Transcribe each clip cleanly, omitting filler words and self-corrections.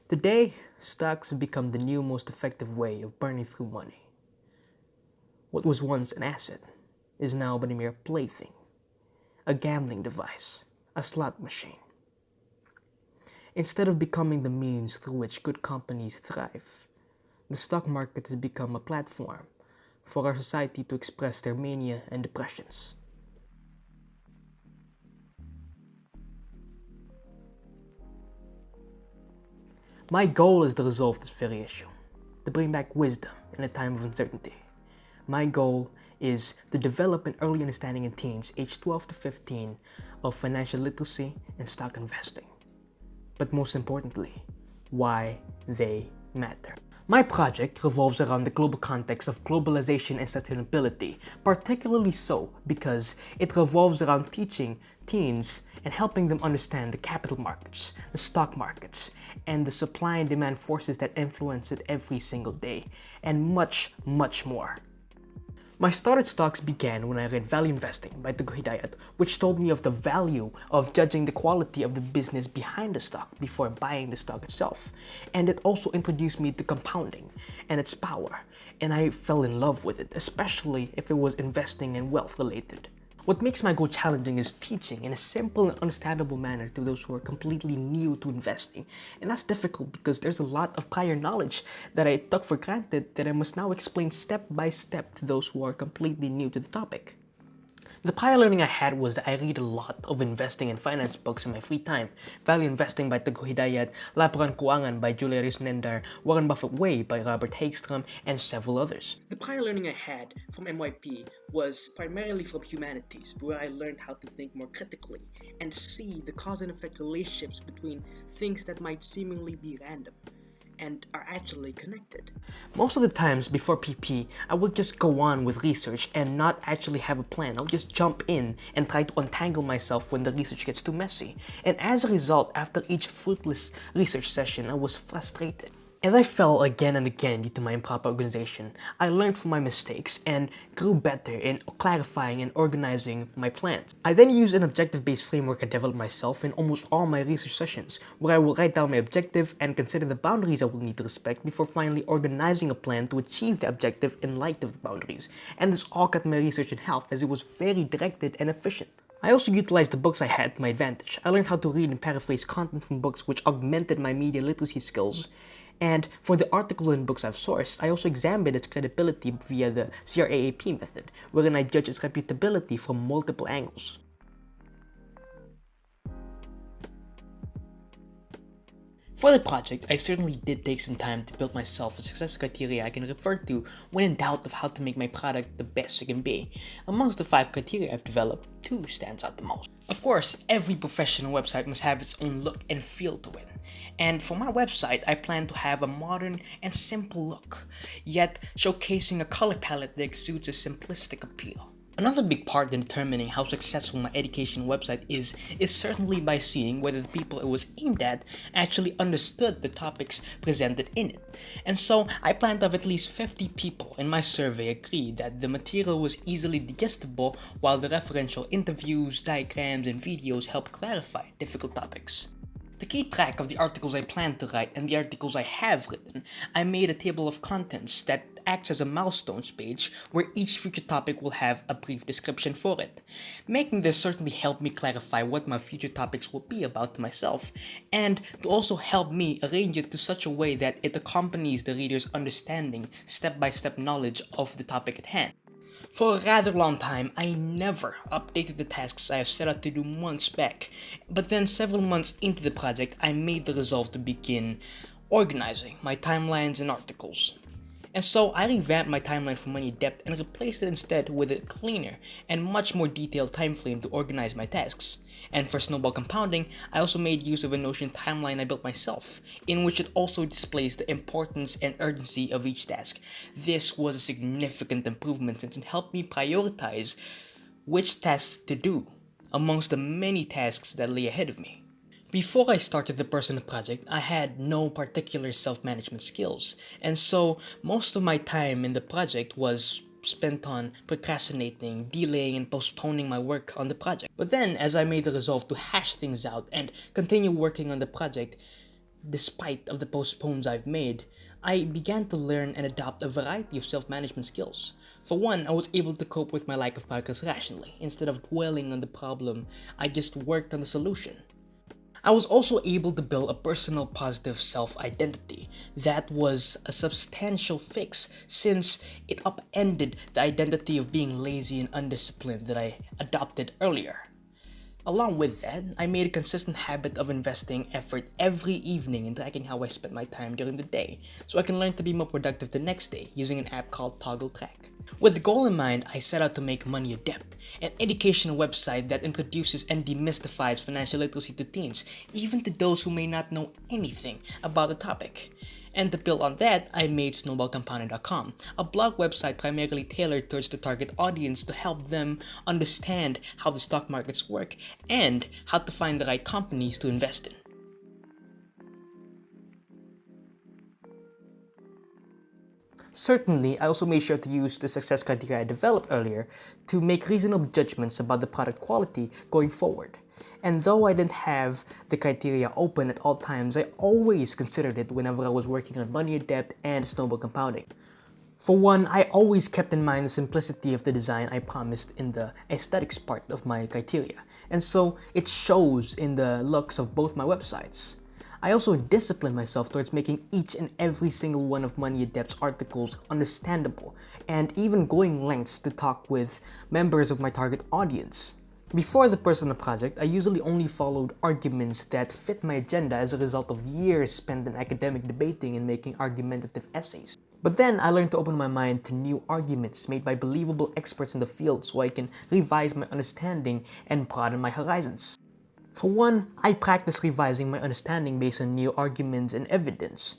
Today, stocks have become the new most effective way of burning through money. What was once an asset is now but a mere plaything, a gambling device, a slot machine. Instead of becoming the means through which good companies thrive, the stock market has become a platform for our society to express their mania and depressions. My goal is to resolve this very issue, to bring back wisdom in a time of uncertainty. My goal is to develop an early understanding in teens aged 12 to 15 of financial literacy and stock investing. But most importantly, why they matter. My project revolves around the global context of globalization and sustainability, particularly so because it revolves around teaching teens and helping them understand the capital markets, the stock markets, and the supply and demand forces that influence it every single day, and much, much more. My start at stocks began when I read Value Investing by Teguh Hidayat, which told me of the value of judging the quality of the business behind the stock before buying the stock itself. And it also introduced me to compounding and its power, and I fell in love with it, especially if it was investing and wealth related. What makes my goal challenging is teaching in a simple and understandable manner to those who are completely new to investing. And that's difficult because there's a lot of prior knowledge that I took for granted that I must now explain step by step to those who are completely new to the topic. The prior learning I had was that I read a lot of investing and finance books in my free time. Value Investing by Teguh Hidayat, Laporan Keuangan by Julia Nendar, Warren Buffett Way by Robert Hagstrom, and several others. The prior learning I had from MYP was primarily from humanities, where I learned how to think more critically and see the cause and effect relationships between things that might seemingly be random and are actually connected. Most of the times before PP, I would just go on with research and not actually have a plan. I'll just jump in and try to untangle myself when the research gets too messy. And as a result, after each fruitless research session, I was frustrated. As I fell again and again due to my improper organization, I learned from my mistakes and grew better in clarifying and organizing my plans. I then used an objective-based framework I developed myself in almost all my research sessions, where I will write down my objective and consider the boundaries I will need to respect before finally organizing a plan to achieve the objective in light of the boundaries. And this all cut my research in half as it was very directed and efficient. I also utilized the books I had to my advantage. I learned how to read and paraphrase content from books which augmented my media literacy skills. And for the articles and books I've sourced, I also examined its credibility via the CRAAP method, wherein I judge its reputability from multiple angles. For the project, I certainly did take some time to build myself a success criteria I can refer to when in doubt of how to make my product the best it can be. Amongst the 5 criteria I've developed, 2 stands out the most. Of course, every professional website must have its own look and feel to it. And for my website, I plan to have a modern and simple look, yet showcasing a color palette that exudes a simplistic appeal. Another big part in determining how successful my education website is certainly by seeing whether the people it was aimed at actually understood the topics presented in it. And so I plan to have at least 50 people in my survey agree that the material was easily digestible, while the referential interviews, diagrams, and videos help clarify difficult topics. To keep track of the articles I plan to write and the articles I have written, I made a table of contents that acts as a milestones page where each future topic will have a brief description for it. Making this certainly helped me clarify what my future topics will be about to myself, and to also help me arrange it to such a way that it accompanies the reader's understanding step-by-step knowledge of the topic at hand. For a rather long time, I never updated the tasks I have set out to do months back, but then several months into the project, I made the resolve to begin organizing my timelines and articles. And so I revamped my timeline for money depth and replaced it instead with a cleaner and much more detailed time frame to organize my tasks. And for snowball compounding, I also made use of a Notion timeline I built myself, in which it also displays the importance and urgency of each task. This was a significant improvement since it helped me prioritize which tasks to do amongst the many tasks that lay ahead of me. Before I started the personal project, I had no particular self-management skills, and so most of my time in the project was spent on procrastinating, delaying, and postponing my work on the project. But then, as I made the resolve to hash things out and continue working on the project, Despite of the postpones I've made, I began to learn and adopt a variety of self-management skills. For one, I was able to cope with my lack of progress rationally. Instead of dwelling on the problem, I just worked on the solution. I was also able to build a personal positive self-identity that was a substantial fix since it upended the identity of being lazy and undisciplined that I adopted earlier. Along with that, I made a consistent habit of investing effort every evening in tracking how I spent my time during the day, so I can learn to be more productive the next day using an app called Toggle Track. With the goal in mind, I set out to make Money Adept, an educational website that introduces and demystifies financial literacy to teens, even to those who may not know anything about the topic. And to build on that, I made SnowballCompounding.com, a blog website primarily tailored towards the target audience to help them understand how the stock markets work and how to find the right companies to invest in. Certainly, I also made sure to use the success criteria I developed earlier to make reasonable judgments about the product quality going forward. And though I didn't have the criteria open at all times, I always considered it whenever I was working on Money Adept and Snowball Compounding. For one, I always kept in mind the simplicity of the design I promised in the aesthetics part of my criteria, and so it shows in the looks of both my websites. I also disciplined myself towards making each and every single one of Money Adept's articles understandable, and even going lengths to talk with members of my target audience. Before the personal project, I usually only followed arguments that fit my agenda as a result of years spent in academic debating and making argumentative essays. But then I learned to open my mind to new arguments made by believable experts in the field so I can revise my understanding and broaden my horizons. For one, I practice revising my understanding based on new arguments and evidence,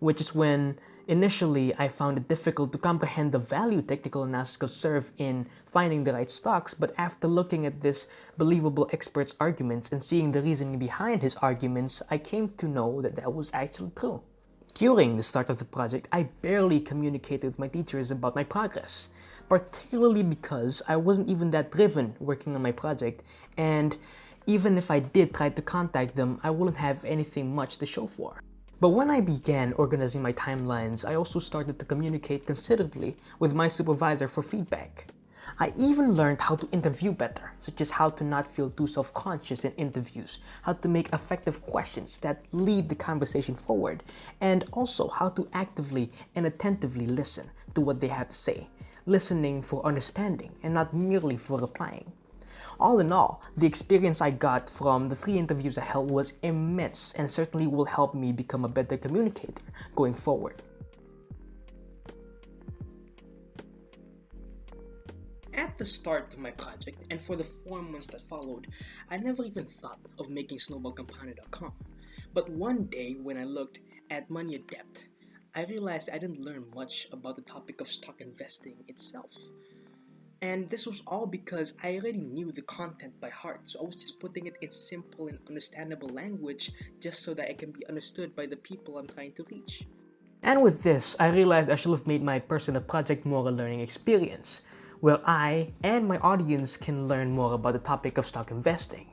which is when initially I found it difficult to comprehend the value technical analysis could serve in finding the right stocks, but after looking at this believable expert's arguments and seeing the reasoning behind his arguments, I came to know that that was actually true. During the start of the project, I barely communicated with my teachers about my progress, particularly because I wasn't even that driven working on my project, and even if I did try to contact them, I wouldn't have anything much to show for. But when I began organizing my timelines, I also started to communicate considerably with my supervisor for feedback. I even learned how to interview better, such as how to not feel too self-conscious in interviews, how to make effective questions that lead the conversation forward, and also how to actively and attentively listen to what they have to say, listening for understanding and not merely for replying. All in all, the experience I got from the 3 interviews I held was immense and certainly will help me become a better communicator going forward. At the start of my project, and for the 4 months that followed, I never even thought of making SnowballCompounding.com. But one day when I looked at Money Adept, I realized I didn't learn much about the topic of stock investing itself. And this was all because I already knew the content by heart, so I was just putting it in simple and understandable language just so that it can be understood by the people I'm trying to reach. And with this, I realized I should have made my personal project more a learning experience, where I and my audience can learn more about the topic of stock investing.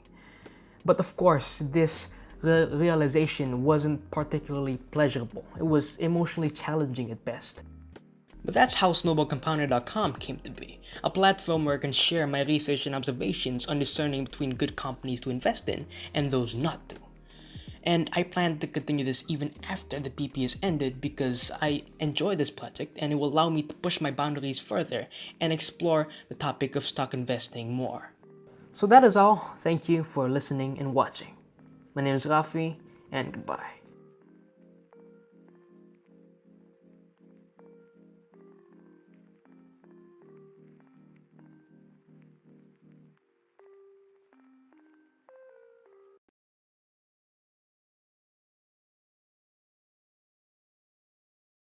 But of course, this realization wasn't particularly pleasurable. It was emotionally challenging at best. But that's how SnowballCompounder.com came to be, a platform where I can share my research and observations on discerning between good companies to invest in and those not to. And I plan to continue this even after the PP is ended because I enjoy this project and it will allow me to push my boundaries further and explore the topic of stock investing more. So that is all. Thank you for listening and watching. My name is Rafi, and goodbye.